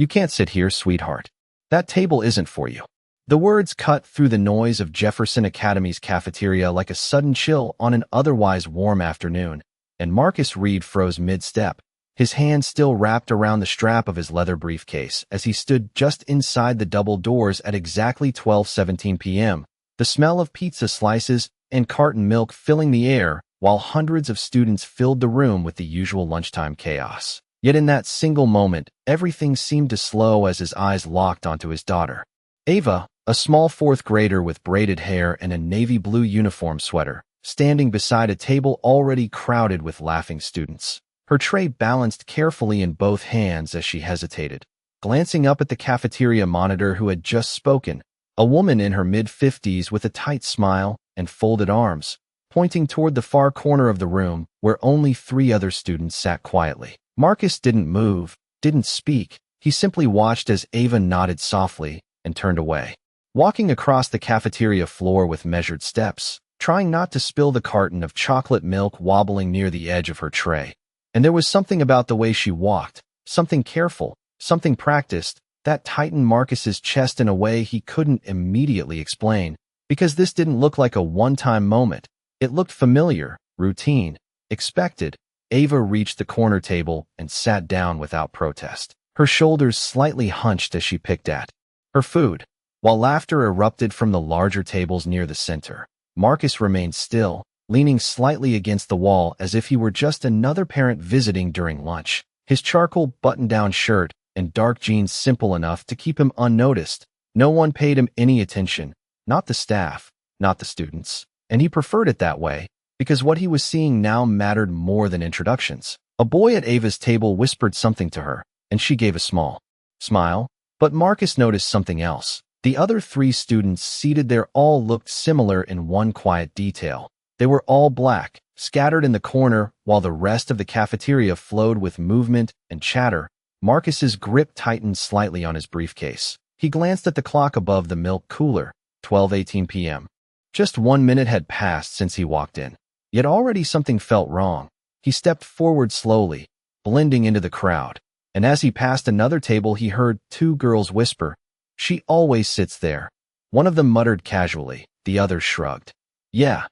"You can't sit here, sweetheart. That table isn't for you." The words cut through the noise of Jefferson Academy's cafeteria like a sudden chill on an otherwise warm afternoon, and Marcus Reed froze mid-step, his hand still wrapped around the strap of his leather briefcase as he stood just inside the double doors at exactly 12:17 p.m., the smell of pizza slices and carton milk filling the air, while hundreds of students filled the room with the usual lunchtime chaos. Yet in that single moment, everything seemed to slow as his eyes locked onto his daughter. Ava, a small fourth grader with braided hair and a navy blue uniform sweater, standing beside a table already crowded with laughing students. Her tray balanced carefully in both hands as she hesitated. Glancing up at the cafeteria monitor who had just spoken, a woman in her mid-50s with a tight smile and folded arms, pointing toward the far corner of the room where only 3 other students sat quietly. Marcus didn't move, didn't speak. He simply watched as Ava nodded softly and turned away. Walking across the cafeteria floor with measured steps, trying not to spill the carton of chocolate milk wobbling near the edge of her tray. And there was something about the way she walked, something careful, something practiced, that tightened Marcus's chest in a way he couldn't immediately explain, because this didn't look like a one-time moment. It looked familiar, routine, expected. Ava reached the corner table and sat down without protest, her shoulders slightly hunched as she picked at her food. While laughter erupted from the larger tables near the center, Marcus remained still, leaning slightly against the wall as if he were just another parent visiting during lunch. His charcoal button-down shirt and dark jeans simple enough to keep him unnoticed. No one paid him any attention, not the staff, not the students, and he preferred it that way, because what he was seeing now mattered more than introductions. A boy at Ava's table whispered something to her, and she gave a small smile, but Marcus noticed something else. The other 3 students seated there all looked similar in one quiet detail. They were all black, scattered in the corner, while the rest of the cafeteria flowed with movement and chatter. Marcus's grip tightened slightly on his briefcase. He glanced at the clock above the milk cooler, 12:18 p.m. Just 1 minute had passed since he walked in. Yet already something felt wrong. He stepped forward slowly, blending into the crowd, and as he passed another table he heard 2 girls whisper, "She always sits there." One of them muttered casually, the other shrugged. "Yeah,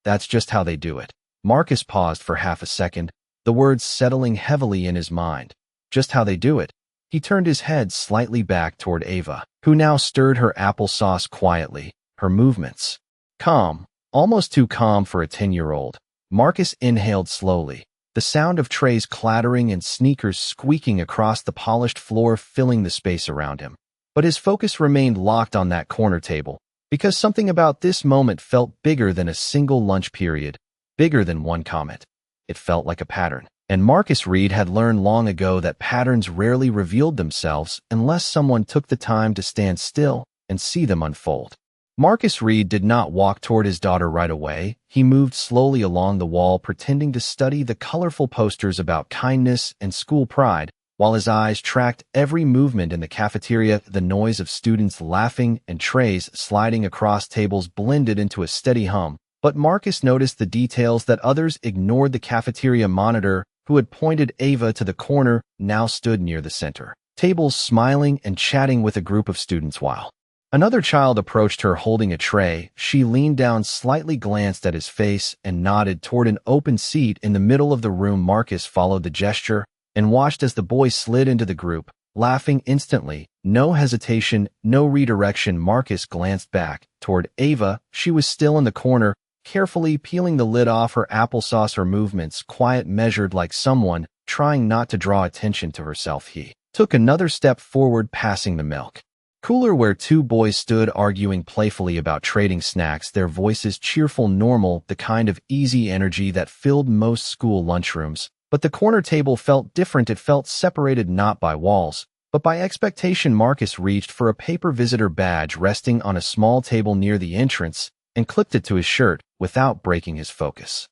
that's just how they do it." Marcus paused for half a second, the words settling heavily in his mind. Just how they do it. He turned his head slightly back toward Ava, who now stirred her applesauce quietly, her movements calm. Almost too calm for a 10-year-old. Marcus inhaled slowly, the sound of trays clattering and sneakers squeaking across the polished floor filling the space around him. But his focus remained locked on that corner table, because something about this moment felt bigger than a single lunch period, bigger than one comment. It felt like a pattern. And Marcus Reed had learned long ago that patterns rarely revealed themselves unless someone took the time to stand still and see them unfold. Marcus Reed did not walk toward his daughter right away. He moved slowly along the wall, pretending to study the colorful posters about kindness and school pride, while his eyes tracked every movement in the cafeteria. The noise of students laughing and trays sliding across tables blended into a steady hum. But Marcus noticed the details that others ignored. The cafeteria monitor, who had pointed Ava to the corner, now stood near the center table, smiling and chatting with a group of students while another child approached her holding a tray. She leaned down, slightly glanced at his face, and nodded toward an open seat in the middle of the room. Marcus followed the gesture and watched as the boy slid into the group, laughing instantly. No hesitation, no redirection. Marcus glanced back toward Ava. She was still in the corner, carefully peeling the lid off her applesauce, her movements quiet, measured, like someone trying not to draw attention to herself. He took another step forward, passing the milk cooler where 2 boys stood arguing playfully about trading snacks, their voices cheerful, normal, the kind of easy energy that filled most school lunchrooms. But the corner table felt different. It felt separated not by walls, but by expectation. Marcus reached for a paper visitor badge resting on a small table near the entrance and clipped it to his shirt without breaking his focus.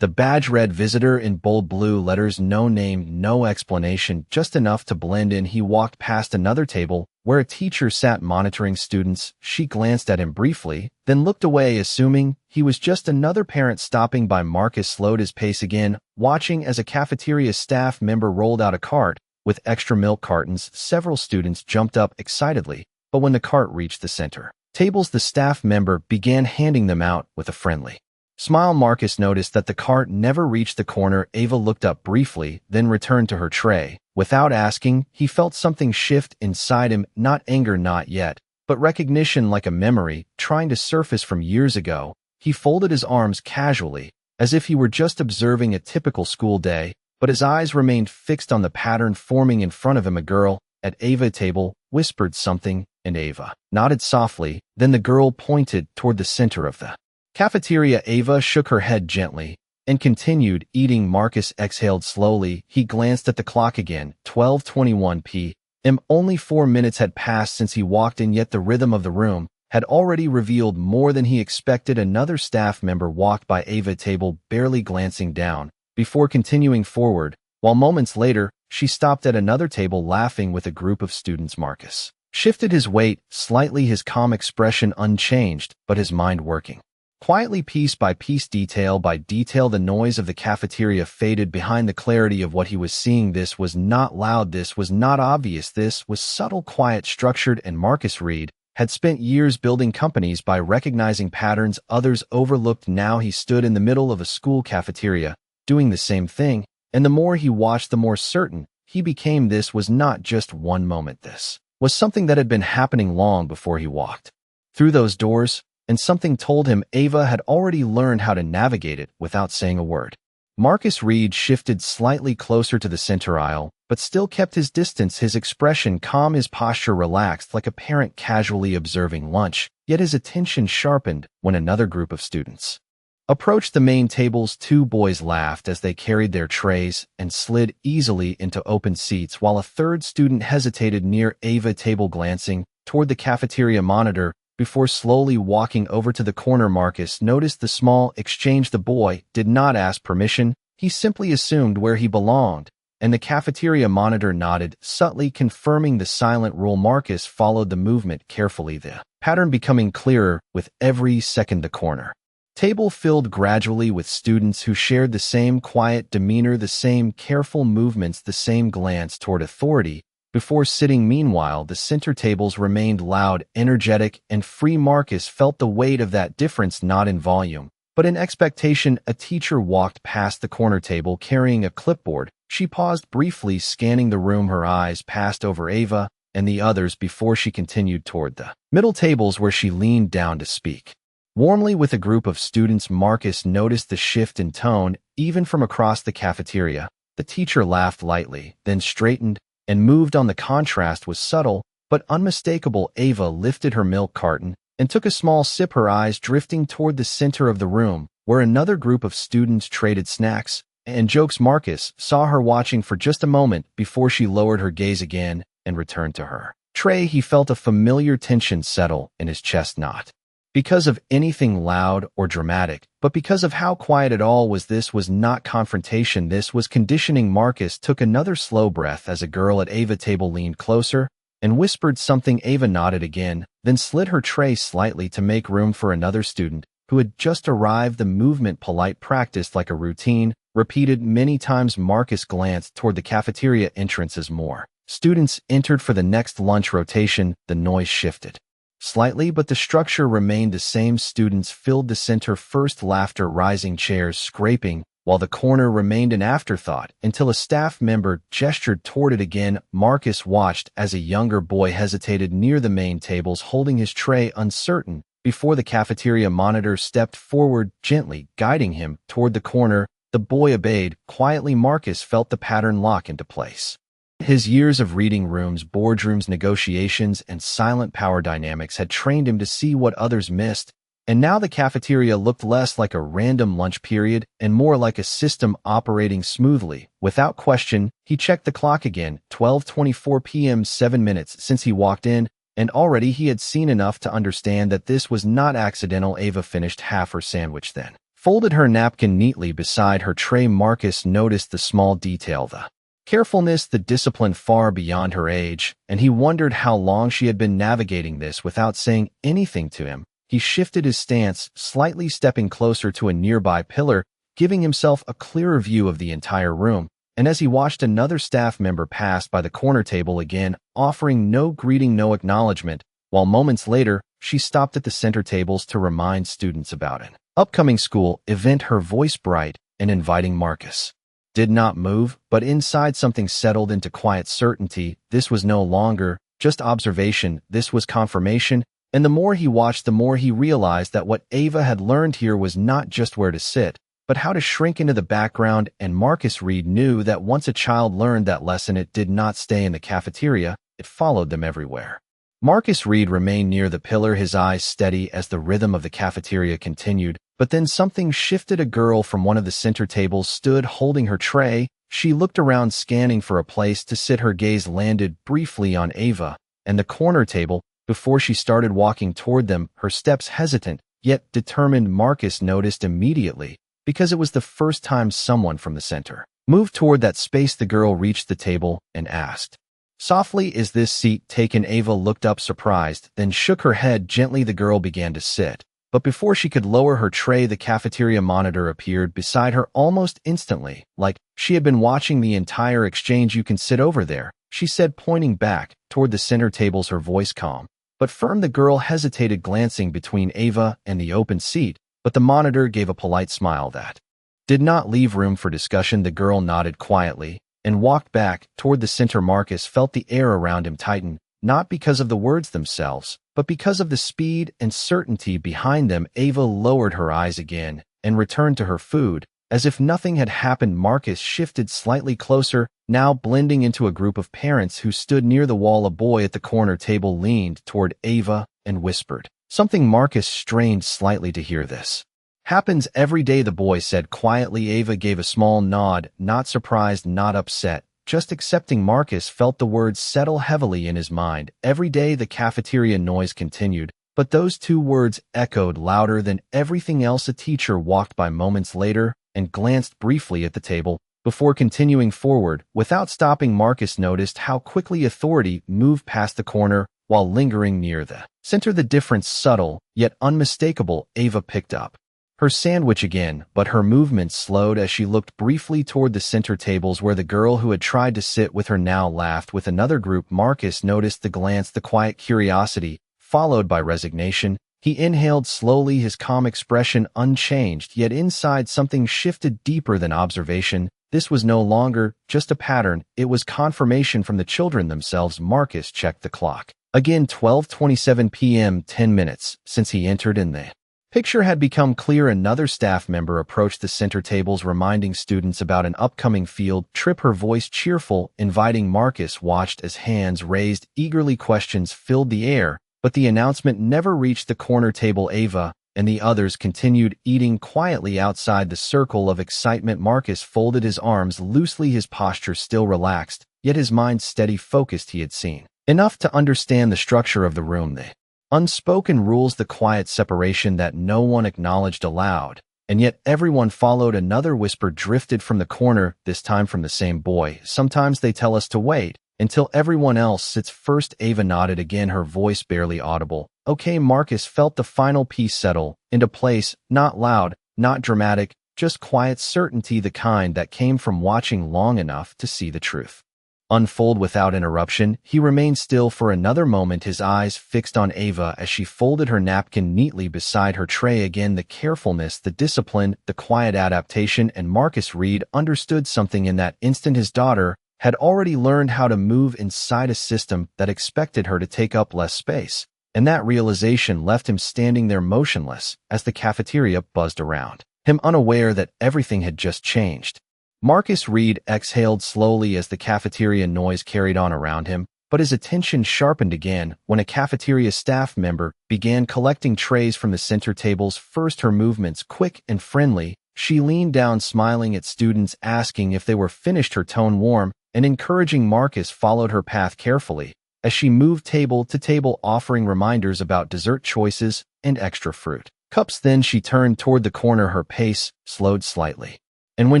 The badge read "Visitor" in bold blue letters, no name, no explanation, just enough to blend in. He walked past another table where a teacher sat monitoring students. She glanced at him briefly, then looked away, assuming he was just another parent stopping by. Marcus slowed his pace again, watching as a cafeteria staff member rolled out a cart, with extra milk cartons. Several students jumped up excitedly, but when the cart reached the center tables, the staff member began handing them out with a friendly smile. Marcus noticed that the cart never reached the corner. Ava looked up briefly, then returned to her tray. Without asking, he felt something shift inside him, not anger, not yet, but recognition, like a memory trying to surface from years ago. He folded his arms casually, as if he were just observing a typical school day, but his eyes remained fixed on the pattern forming in front of him. A girl at Ava's table whispered something, and Ava nodded softly. Then the girl pointed toward the center of the cafeteria. Ava shook her head gently and continued eating. Marcus exhaled slowly. He glanced at the clock again. 12:21 p.m. Only 4 minutes had passed since he walked in, yet the rhythm of the room had already revealed more than he expected. Another staff member walked by Ava's table, barely glancing down, before continuing forward, while moments later, she stopped at another table laughing with a group of students. Marcus shifted his weight slightly, his calm expression unchanged, but his mind working quietly, piece by piece, detail by detail. The noise of the cafeteria faded behind the clarity of what he was seeing. This was not loud, this was not obvious, this was subtle, quiet, structured, and Marcus Reed had spent years building companies by recognizing patterns others overlooked. Now he stood in the middle of a school cafeteria, doing the same thing, and the more he watched, the more certain he became this was not just one moment. This was something that had been happening long before he walked through those doors, and something told him Ava had already learned how to navigate it without saying a word. Marcus Reed shifted slightly closer to the center aisle, but still kept his distance, his expression calm, his posture relaxed, like a parent casually observing lunch. Yet his attention sharpened when another group of students approached the main tables. 2 boys laughed as they carried their trays and slid easily into open seats, while a third student hesitated near Ava's table, glancing toward the cafeteria monitor before slowly walking over to the corner. Marcus noticed the small exchange. The boy did not ask permission, he simply assumed where he belonged, and the cafeteria monitor nodded, subtly confirming the silent rule. Marcus followed the movement carefully, the pattern becoming clearer with every second. The corner table filled gradually with students who shared the same quiet demeanor, the same careful movements, the same glance toward authority before sitting. Meanwhile, the center tables remained loud, energetic, and free. Marcus felt the weight of that difference, not in volume, but in expectation. A teacher walked past the corner table carrying a clipboard. She paused briefly, scanning the room. Her eyes passed over Ava and the others before she continued toward the middle tables, where she leaned down to speak warmly with a group of students. Marcus noticed the shift in tone, even from across the cafeteria. The teacher laughed lightly, then straightened and moved on. The contrast was subtle, but unmistakable. Ava lifted her milk carton and took a small sip, her eyes drifting toward the center of the room, where another group of students traded snacks and jokes. Marcus saw her watching for just a moment before she lowered her gaze again and returned to her tray. He felt a familiar tension settle in his chest, not because of anything loud or dramatic, but because of how quiet it all was. This was not confrontation, this was conditioning. Marcus took another slow breath as a girl at Ava's table leaned closer and whispered something. Ava nodded again, then slid her tray slightly to make room for another student who had just arrived. The movement, polite, practiced like a routine, repeated many times. Marcus glanced toward the cafeteria entrance as more students entered for the next lunch rotation. The noise shifted slightly, but the structure remained the same. Students filled the center first, laughter rising, chairs scraping, while the corner remained an afterthought until a staff member gestured toward it again. Marcus watched as a younger boy hesitated near the main tables, holding his tray, uncertain, before the cafeteria monitor stepped forward, gently guiding him toward the corner. The boy obeyed quietly. Marcus felt the pattern lock into place. His years of reading rooms, boardrooms, negotiations, and silent power dynamics had trained him to see what others missed, and now the cafeteria looked less like a random lunch period and more like a system operating smoothly. Without question, he checked the clock again. 12:24 p.m. 7 minutes since he walked in, and already he had seen enough to understand that this was not accidental. Ava finished half her sandwich, then folded her napkin neatly beside her tray. Marcus noticed the small detail, the carefulness, the discipline far beyond her age, and he wondered how long she had been navigating this without saying anything to him. He shifted his stance, slightly stepping closer to a nearby pillar, giving himself a clearer view of the entire room. and as he watched another staff member pass by the corner table again, offering no greeting, no acknowledgement, while moments later, she stopped at the center tables to remind students about an upcoming school event, her voice bright and inviting. Marcus did not move, but inside something settled into quiet certainty. This was no longer just observation, this was confirmation, and the more he watched, the more he realized that what Ava had learned here was not just where to sit, but how to shrink into the background. And Marcus Reed knew that once a child learned that lesson, it did not stay in the cafeteria, it followed them everywhere. Marcus Reed remained near the pillar, his eyes steady as the rhythm of the cafeteria continued, but then something shifted. A girl from one of the center tables stood holding her tray. She looked around, scanning for a place to sit. Her gaze landed briefly on Ava and the corner table before she started walking toward them, her steps hesitant, yet determined. Marcus noticed immediately, because it was the first time someone from the center moved toward that space. The girl reached the table and asked softly, "Is this seat taken?" Ava looked up surprised, then shook her head gently. The girl began to sit, but before she could lower her tray, the cafeteria monitor appeared beside her almost instantly, like she had been watching the entire exchange. "You can sit over there," she said, pointing back toward the center tables, her voice calm but firm. The girl hesitated, glancing between Ava and the open seat, but the monitor gave a polite smile that did not leave room for discussion. The girl nodded quietly and walked back toward the center. Marcus felt the air around him tighten, not because of the words themselves, but because of the speed and certainty behind them. Ava lowered her eyes again and returned to her food, as if nothing had happened. Marcus shifted slightly closer, now blending into a group of parents who stood near the wall. A boy at the corner table leaned toward Ava and whispered something. Marcus strained slightly to hear. "This happens every day," the boy said quietly. Ava gave a small nod, not surprised, not upset, just accepting. Marcus felt the words settle heavily in his mind. Every day. The cafeteria noise continued, but those two words echoed louder than everything else. A teacher walked by moments later and glanced briefly at the table before continuing forward. Without stopping, Marcus noticed how quickly authority moved past the corner while lingering near the center. The difference subtle, yet unmistakable. Ava picked up her sandwich again, but her movements slowed as she looked briefly toward the center tables where the girl who had tried to sit with her now laughed with another group. Marcus noticed the glance, the quiet curiosity, followed by resignation. He inhaled slowly, his calm expression unchanged, yet inside something shifted deeper than observation. This was no longer just a pattern, it was confirmation from the children themselves. Marcus checked the clock. Again, 12:27 p.m., 10 minutes since he entered, and the picture had become clear. Another staff member approached the center tables, reminding students about an upcoming field trip, her voice cheerful, inviting. Marcus watched as hands raised eagerly, questions filled the air, but the announcement never reached the corner table. Ava and the others continued eating quietly outside the circle of excitement. Marcus folded his arms loosely, his posture still relaxed, yet his mind steady, focused. He had seen enough to understand the structure of the room, the unspoken rules, the quiet separation that no one acknowledged aloud, and yet everyone followed. Another whisper drifted from the corner, this time from the same boy. "Sometimes they tell us to wait until everyone else sits first." Ava nodded again, her voice barely audible. "Okay." Marcus felt the final piece settle into place, not loud, not dramatic, just quiet certainty, the kind that came from watching long enough to see the truth unfold without interruption. He remained still for another moment, his eyes fixed on Ava as she folded her napkin neatly beside her tray. Again, the carefulness, the discipline, the quiet adaptation, and Marcus Reed understood something in that instant. His daughter had already learned how to move inside a system that expected her to take up less space, and that realization left him standing there motionless as the cafeteria buzzed around him, unaware that everything had just changed. Marcus Reed exhaled slowly as the cafeteria noise carried on around him, but his attention sharpened again when a cafeteria staff member began collecting trays from the center tables. First, her movements quick and friendly, she leaned down smiling at students, asking if they were finished. Her tone warm and encouraging. Marcus followed her path carefully as she moved table to table, offering reminders about dessert choices and extra fruit cups. Then she turned toward the corner, her pace slowed slightly. And when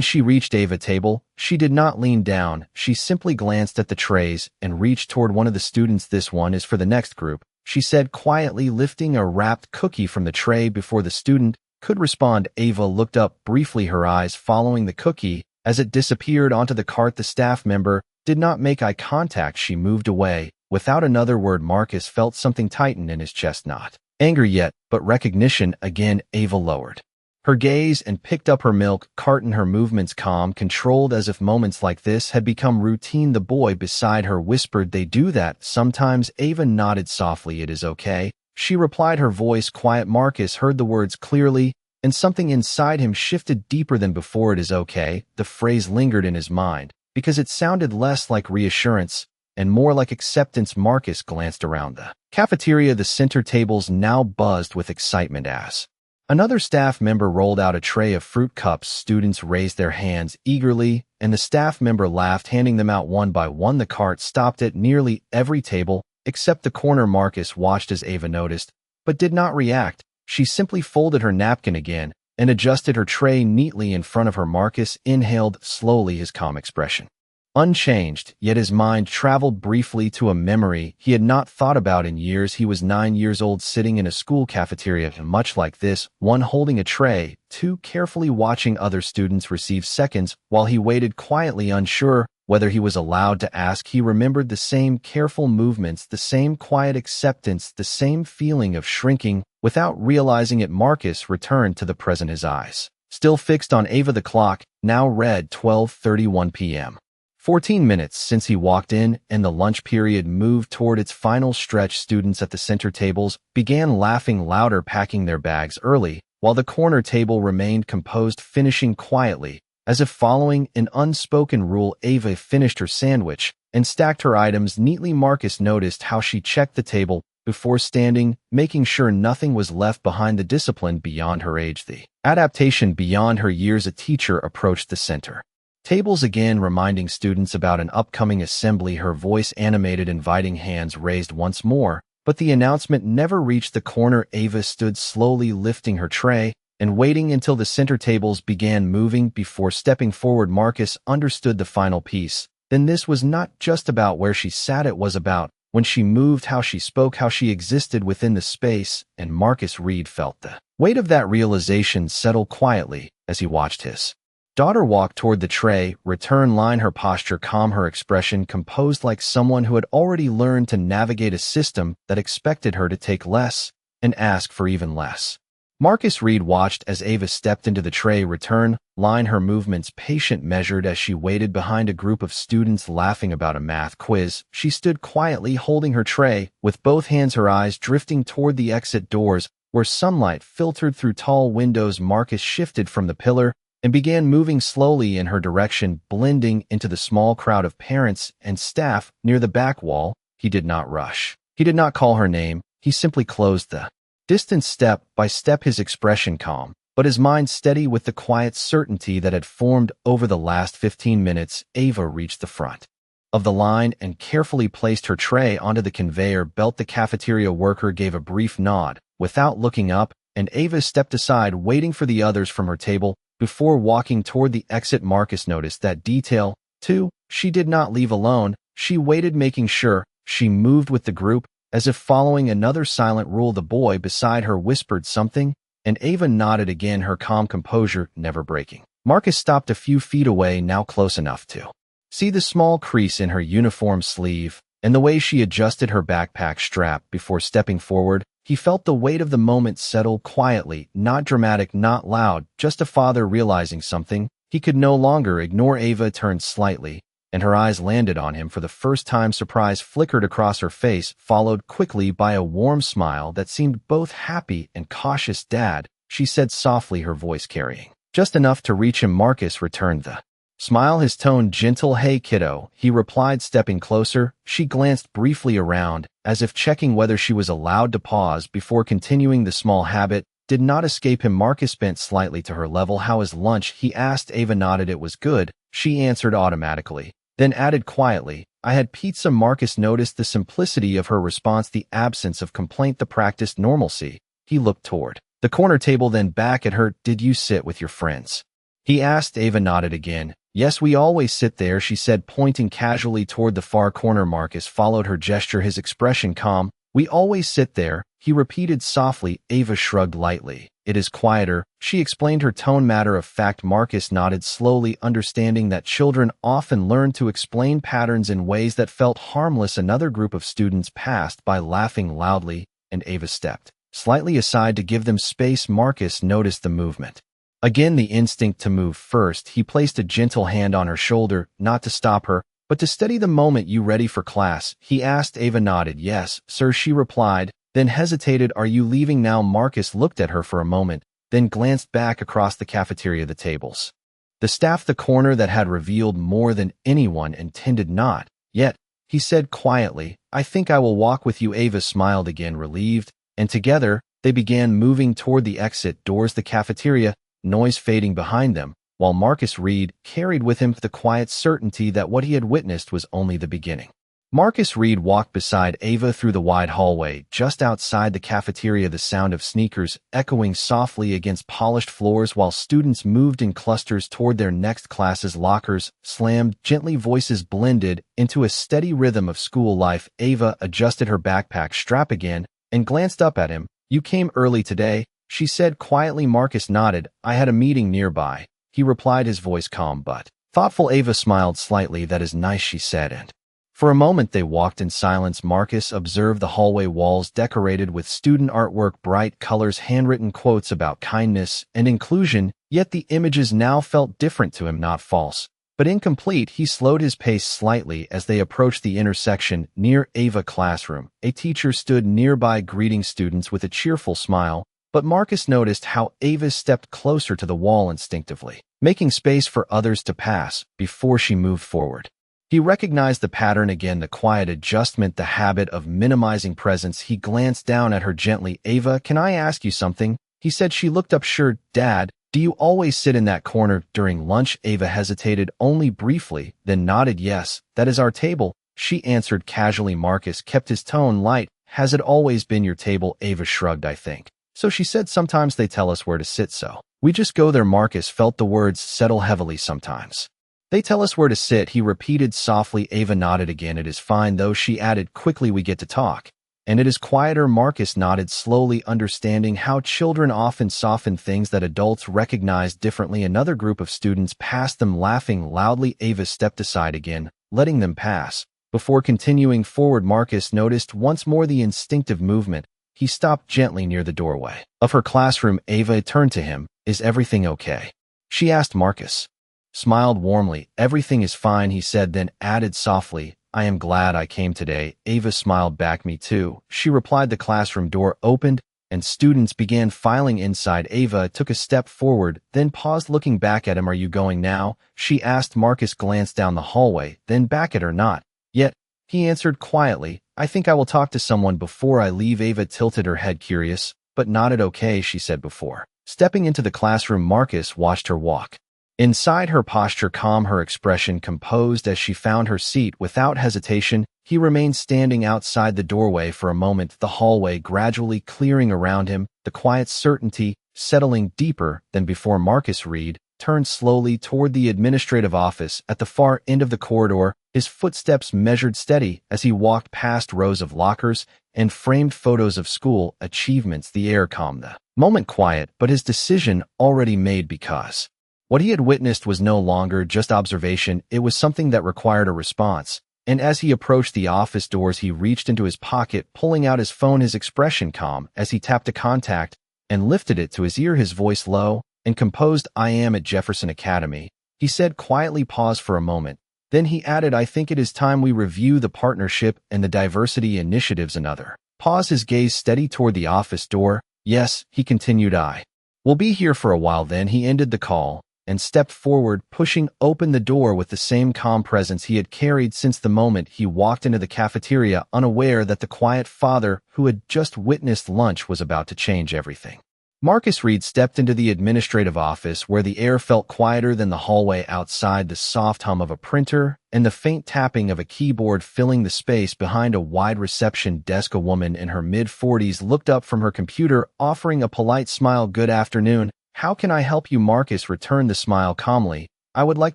she reached Ava's table, she did not lean down, she simply glanced at the trays and reached toward one of the students. "This one is for the next group," she said quietly, lifting a wrapped cookie from the tray before the student could respond. Ava looked up briefly, her eyes following the cookie As it disappeared onto the cart, the staff member did not make eye contact. She moved away. Without another word, Marcus felt something tighten in his chest, not anger yet, but recognition. Again, Ava lowered her gaze and picked up her milk carton, her movements calm, controlled, as if moments like this had become routine. The boy beside her whispered, "They do that sometimes." Ava nodded softly. "It is okay," she replied, her voice quiet. Marcus heard the words clearly, and something inside him shifted deeper than before. "It is okay." The phrase lingered in his mind because it sounded less like reassurance and more like acceptance. Marcus glanced around the cafeteria. The center tables now buzzed with excitement as another staff member rolled out a tray of fruit cups. Students raised their hands eagerly, and the staff member laughed, handing them out one by one. The cart stopped at nearly every table, except the corner. Marcus watched as Ava noticed, but did not react. She simply folded her napkin again and adjusted her tray neatly in front of her. Marcus inhaled slowly, his calm expression unchanged, yet his mind traveled briefly to a memory he had not thought about in years. He was 9 years old, sitting in a school cafeteria much like this, one holding a tray, two carefully watching other students receive seconds while he waited quietly, unsure whether he was allowed to ask. He remembered the same careful movements, the same quiet acceptance, the same feeling of shrinking. Without realizing it, Marcus returned to the present, his eyes still fixed on Ava. The clock now read 12:31 p.m. 14 minutes since he walked in, and the lunch period moved toward its final stretch. Students at the center tables began laughing louder, packing their bags early, while the corner table remained composed, finishing quietly, as if following an unspoken rule. Ava finished her sandwich and stacked her items neatly. Marcus noticed how she checked the table before standing, making sure nothing was left behind. The discipline beyond her age, the adaptation beyond her years. A teacher approached the center tables again, reminding students about an upcoming assembly. Her voice animated, inviting, hands raised once more, but the announcement never reached the corner. Ava stood slowly, lifting her tray and waiting until the center tables began moving before stepping forward. Marcus understood the final piece. Then this was not just about where she sat, it was about when she moved, how she spoke, how she existed within the space. And Marcus Reed felt the weight of that realization settle quietly as he watched his daughter walk toward the tray, return line, her posture calm, her expression composed, like someone who had already learned to navigate a system that expected her to take less and ask for even less. Marcus Reed watched as Ava stepped into the tray, return line, her movements patient, measured, as she waited behind a group of students laughing about a math quiz. She stood quietly, holding her tray with both hands, her eyes drifting toward the exit doors where sunlight filtered through tall windows. Marcus shifted from the pillar and began moving slowly in her direction, blending into the small crowd of parents and staff near the back wall. He did not rush. He did not call her name. He simply closed the distance step by step, his expression calm, but his mind steady with the quiet certainty that had formed over the last 15 minutes. Ava reached the front of the line and carefully placed her tray onto the conveyor belt. The cafeteria worker gave a brief nod without looking up, and Ava stepped aside, waiting for the others from her table. Before walking toward the exit, Marcus noticed that detail, too. She did not leave alone. She waited, making sure she moved with the group, as if following another silent rule. The boy beside her whispered something, and Ava nodded again, her calm composure never breaking. Marcus stopped a few feet away, now close enough to see the small crease in her uniform sleeve and the way she adjusted her backpack strap before stepping forward. He felt the weight of the moment settle quietly, not dramatic, not loud, just a father realizing something. He could no longer ignore. Ava turned slightly, and her eyes landed on him for the first time. Surprise flickered across her face, followed quickly by a warm smile that seemed both happy and cautious. "Dad," she said softly, her voice carrying just enough to reach him. Marcus returned the smile, his tone gentle. "Hey, kiddo," he replied, stepping closer. She glanced briefly around, as if checking whether she was allowed to pause before continuing. The small habit did not escape him. Marcus bent slightly to her level. "How is lunch?" he asked. Ava nodded. "It was good," she answered automatically, then added quietly, "I had pizza." Marcus noticed the simplicity of her response, the absence of complaint, the practiced normalcy. He looked toward the corner table, then back at her. "Did you sit with your friends?" he asked. Ava nodded again. "Yes, we always sit there," she said, pointing casually toward the far corner. Marcus followed her gesture, his expression calm. "We always sit there," he repeated softly. Ava shrugged lightly. it is quieter," she explained, her tone matter-of-fact. Marcus nodded slowly, understanding that children often learn to explain patterns in ways that felt harmless. Another group of students passed by laughing loudly, and Ava stepped slightly aside to give them space. Marcus noticed the movement. Again, the instinct to move first, he placed a gentle hand on her shoulder, not to stop her, but to steady the moment. "You ready for class?" he asked. Ava nodded. "Yes, sir," she replied, then hesitated. "Are you leaving now?" Marcus looked at her for a moment, then glanced back across the cafeteria. The tables, the staff, the corner that had revealed more than anyone intended. "Not yet," he said quietly. "I think I will walk with you." Ava smiled again, relieved, and together they began moving toward the exit doors. The cafeteria, noise fading behind them, while Marcus Reed carried with him the quiet certainty that what he had witnessed was only the beginning. Marcus Reed walked beside Ava through the wide hallway. Just outside the cafeteria, the sound of sneakers echoing softly against polished floors while students moved in clusters toward their next classes. Lockers slammed gently, voices blended into a steady rhythm of school life. Ava adjusted her backpack strap again and glanced up at him. "You came early today," she said quietly. Marcus nodded. "I had a meeting nearby," he replied, his voice calm but thoughtful. Ava smiled slightly. "That is nice," she said, and for a moment they walked in silence. Marcus observed the hallway walls decorated with student artwork, bright colors, handwritten quotes about kindness and inclusion, yet the images now felt different to him, not false, but incomplete. He slowed his pace slightly as they approached the intersection near Ava's classroom. A teacher stood nearby greeting students with a cheerful smile, but Marcus noticed how Ava stepped closer to the wall instinctively, making space for others to pass before she moved forward. He recognized the pattern again, the quiet adjustment, the habit of minimizing presence. He glanced down at her gently. "Ava, can I ask you something?" he said. She looked up. "Sure, Dad. Do you always sit in that corner during lunch?" Ava hesitated only briefly, then nodded. "Yes, that is our table," she answered casually. Marcus kept his tone light. "Has it always been your table?" Ava shrugged. "I think so," she said. "Sometimes they tell us where to sit, so we just go there." Marcus felt the words settle heavily. "Sometimes they tell us where to sit," he repeated softly. Ava nodded again. "It is fine, though," she added quickly. "We get to talk, and it is quieter." Marcus nodded slowly, understanding how children often soften things that adults recognize differently. Another group of students passed them, laughing loudly. Ava stepped aside again, letting them pass. Before continuing forward, Marcus noticed once more the instinctive movement. He stopped gently near the doorway of her classroom. Ava turned to him. "Is everything okay?" she asked. Marcus smiled warmly. "Everything is fine," he said, then added softly, "I am glad I came today." Ava smiled back. "Me too," she replied. The classroom door opened, and students began filing inside. Ava took a step forward, then paused, looking back at him. "Are you going now?" she asked. Marcus glanced down the hallway, then back at her. "Not yet," he answered quietly. "I think I will talk to someone before I leave." Ava tilted her head, curious, but nodded. "Okay," she said before stepping into the classroom. Marcus watched her walk inside, her posture calm, her expression composed as she found her seat. Without hesitation, he remained standing outside the doorway for a moment, the hallway gradually clearing around him, the quiet certainty settling deeper than before. Marcus Reed turned slowly toward the administrative office at the far end of the corridor, his footsteps measured steady as he walked past rows of lockers and framed photos of school achievements. The air calm, the moment quiet, but his decision already made, because what he had witnessed was no longer just observation, it was something that required a response. And as he approached the office doors, he reached into his pocket, pulling out his phone, his expression calm as he tapped a contact and lifted it to his ear, his voice low and composed. "I am at Jefferson Academy," he said quietly. Paused for a moment. Then he added, "I think it is time we review the partnership and the diversity initiatives." Another pause, his gaze steady toward the office door. "Yes," he continued, "I will be here for a while." Then he ended the call and stepped forward, pushing open the door with the same calm presence he had carried since the moment he walked into the cafeteria, unaware that the quiet father who had just witnessed lunch was about to change everything. Marcus Reed stepped into the administrative office, where the air felt quieter than the hallway outside, the soft hum of a printer and the faint tapping of a keyboard filling the space behind a wide reception desk. A woman in her mid-40s looked up from her computer, offering a polite smile. "Good afternoon. How can I help you?" Marcus returned the smile calmly. "I would like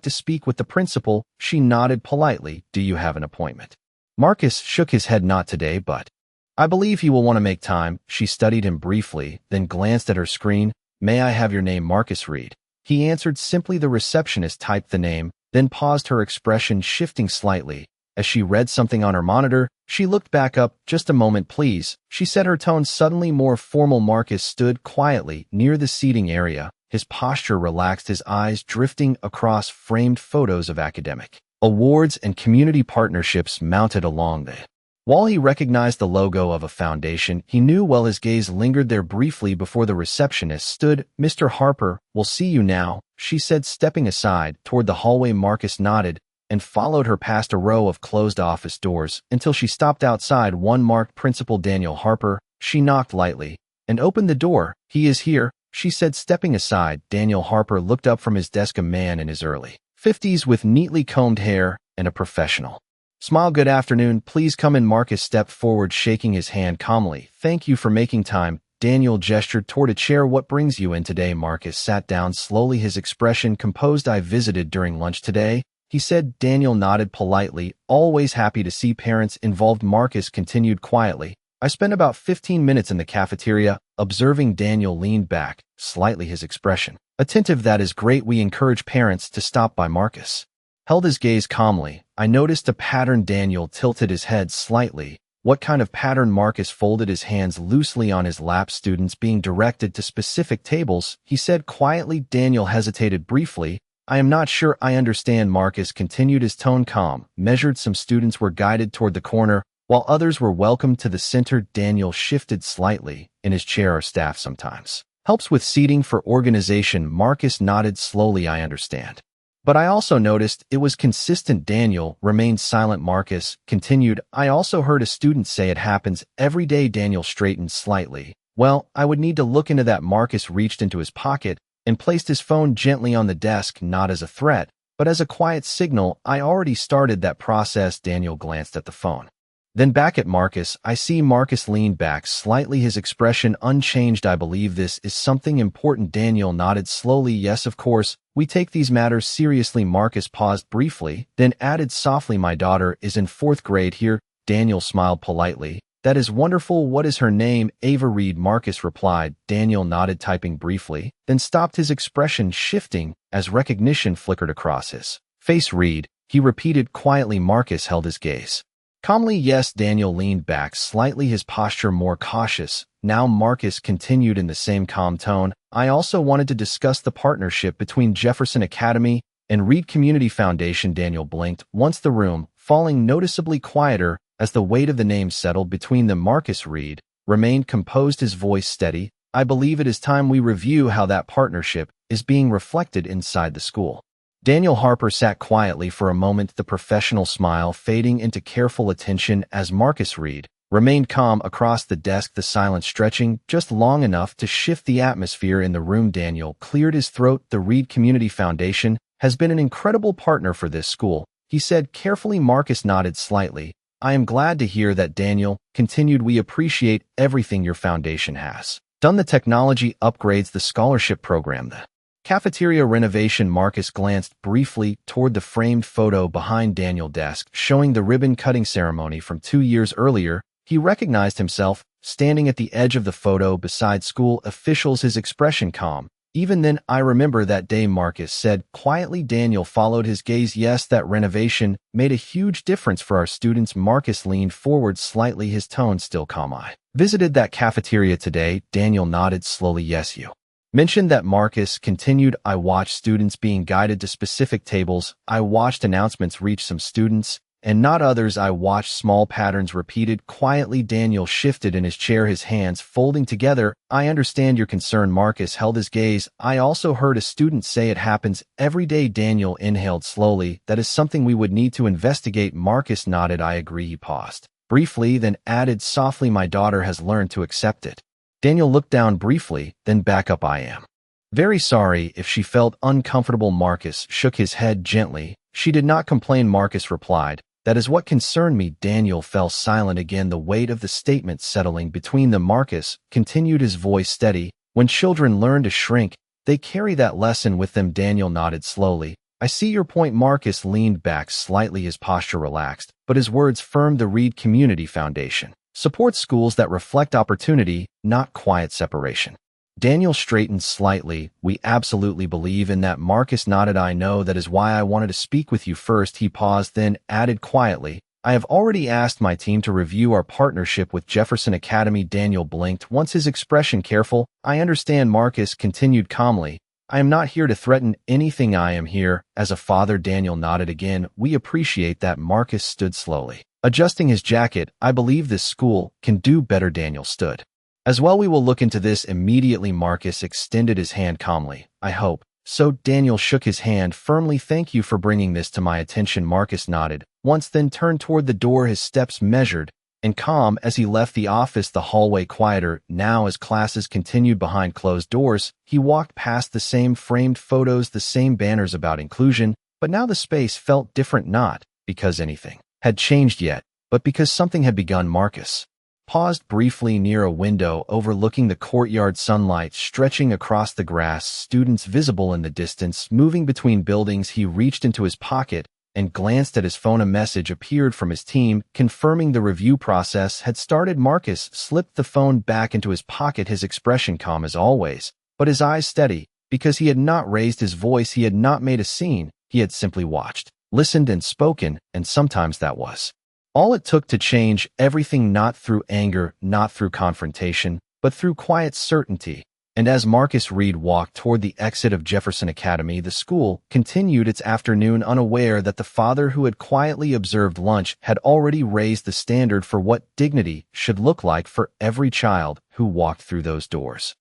to speak with the principal." She nodded politely. "Do you have an appointment?" Marcus shook his head. "Not today, but I believe he will want to make time." She studied him briefly, then glanced at her screen. "May I have your name, Marcus Reed?" He answered simply. The receptionist typed the name, then paused, her expression shifting slightly. As she read something on her monitor, she looked back up. "Just a moment, please," she said, her tone suddenly more formal. Marcus stood quietly near the seating area, his posture relaxed, his eyes drifting across framed photos of academic awards and community partnerships mounted along the wall. He recognized the logo of a foundation he knew well. His gaze lingered there briefly before the receptionist stood. "Mr. Harper, we'll see you now," she said, stepping aside toward the hallway. Marcus nodded and followed her past a row of closed office doors until she stopped outside one marked Principal Daniel Harper. She knocked lightly and opened the door. "He is here," she said, stepping aside. Daniel Harper looked up from his desk, a man in his early 50s with neatly combed hair and a professional smile. "Good afternoon. Please come in." Marcus stepped forward, shaking his hand calmly. "Thank you for making time." Daniel gestured toward a chair. "What brings you in today?" Marcus sat down slowly, his expression composed. "I visited during lunch today," he said. Daniel nodded politely. "Always happy to see parents involved." Marcus continued quietly. "I spent about 15 minutes in the cafeteria observing." Daniel leaned back slightly, his expression attentive. "That is great. We encourage parents to stop by." Marcus held his gaze calmly. "I noticed a pattern." Daniel tilted his head slightly. "What kind of pattern?" Marcus folded his hands loosely on his lap. "Students being directed to specific tables," he said quietly. Daniel hesitated briefly. "I am not sure I understand." Marcus continued, his tone calm, measured. "Some students were guided toward the corner, while others were welcomed to the center." Daniel shifted slightly in his chair. "Our staff sometimes helps with seating for organization." Marcus nodded slowly. "I understand. But I also noticed it was consistent." Daniel remained silent. Marcus continued, "I also heard a student say it happens every day." Daniel straightened slightly. "Well, I would need to look into that." Marcus reached into his pocket and placed his phone gently on the desk, not as a threat, but as a quiet signal. "I already started that process." Daniel glanced at the phone, then back at Marcus. "I see." Marcus leaned back slightly, his expression unchanged. "I believe this is something important." Daniel nodded slowly. "Yes, of course. We take these matters seriously." Marcus paused briefly, then added softly, "My daughter is in 4th grade here." Daniel smiled politely. "That is wonderful. What is her name?" "Ava Reed," Marcus replied. Daniel nodded, typing briefly, then stopped, his expression shifting as recognition flickered across his face. "Reed," he repeated quietly. Marcus held his gaze calmly. "Yes." Daniel leaned back slightly, his posture more cautious. Now Marcus continued in the same calm tone, "I also wanted to discuss the partnership between Jefferson Academy and Reed Community Foundation." Daniel blinked once, the room falling noticeably quieter as the weight of the name settled between them. Marcus Reed remained composed, his voice steady. "I believe it is time we review how that partnership is being reflected inside the school." Daniel Harper sat quietly for a moment, the professional smile fading into careful attention as Marcus Reed remained calm across the desk, the silence stretching just long enough to shift the atmosphere in the room. Daniel cleared his throat. "The Reed Community Foundation has been an incredible partner for this school," he said carefully. Marcus nodded slightly. "I am glad to hear that." Daniel continued, "We appreciate everything your foundation has done, the technology upgrades, the scholarship program, the cafeteria renovation." Marcus glanced briefly toward the framed photo behind Daniel's desk, showing the ribbon-cutting ceremony from 2 years earlier. He recognized himself standing at the edge of the photo beside school officials, his expression calm. "Even then, I remember that day," Marcus said quietly. Daniel followed his gaze. "Yes, that renovation made a huge difference for our students." Marcus leaned forward slightly, his tone still calm. "I visited that cafeteria today." Daniel nodded slowly. "Yes, you mentioned that." Marcus continued, "I watched students being guided to specific tables. I watched announcements reach some students and not others. I watched small patterns repeated." Quietly, Daniel shifted in his chair, his hands folding together. "I understand your concern." Marcus held his gaze. "I also heard a student say it happens every day." Daniel inhaled slowly. "That is something we would need to investigate." Marcus nodded. "I agree." He paused briefly, then added softly, "My daughter has learned to accept it." Daniel looked down briefly, then back up. "I am very sorry if she felt uncomfortable." Marcus shook his head gently. "She did not complain." Marcus replied. "That is what concerned me." Daniel fell silent again, the weight of the statement settling between them. Marcus continued, his voice steady. "When children learn to shrink, they carry that lesson with them." Daniel nodded slowly. "I see your point." Marcus leaned back slightly, his posture relaxed, but his words firm. "The Reed Community Foundation supports schools that reflect opportunity, not quiet separation." Daniel straightened slightly. We absolutely believe in that. Marcus nodded. I know, that is why I wanted to speak with you first. He paused, then added quietly, I have already asked my team to review our partnership with Jefferson Academy. Daniel blinked, once his expression careful. I understand, Marcus continued calmly. I am not here to threaten anything. I am here as a father. Daniel nodded again. We appreciate that. Marcus stood slowly, adjusting his jacket. I believe this school can do better. Daniel stood. As well, we will look into this immediately. Marcus extended his hand calmly. I hope so. Daniel shook his hand firmly. Thank you for bringing this to my attention. Marcus nodded, once then turned toward the door, his steps measured and calm as he left the office, the hallway quieter. Now, as classes continued behind closed doors, he walked past the same framed photos, the same banners about inclusion, but now the space felt different, not because anything had changed yet, but because something had begun. Marcus paused briefly near a window overlooking the courtyard, sunlight stretching across the grass, students visible in the distance, moving between buildings. He reached into his pocket and glanced at his phone. A message appeared from his team, confirming the review process had started. Marcus slipped the phone back into his pocket, his expression calm as always, but his eyes steady, because he had not raised his voice, he had not made a scene, he had simply watched, listened, and spoken, and sometimes that was all it took to change everything, not through anger, not through confrontation, but through quiet certainty. And as Marcus Reed walked toward the exit of Jefferson Academy, the school continued its afternoon, unaware that the father who had quietly observed lunch had already raised the standard for what dignity should look like for every child who walked through those doors.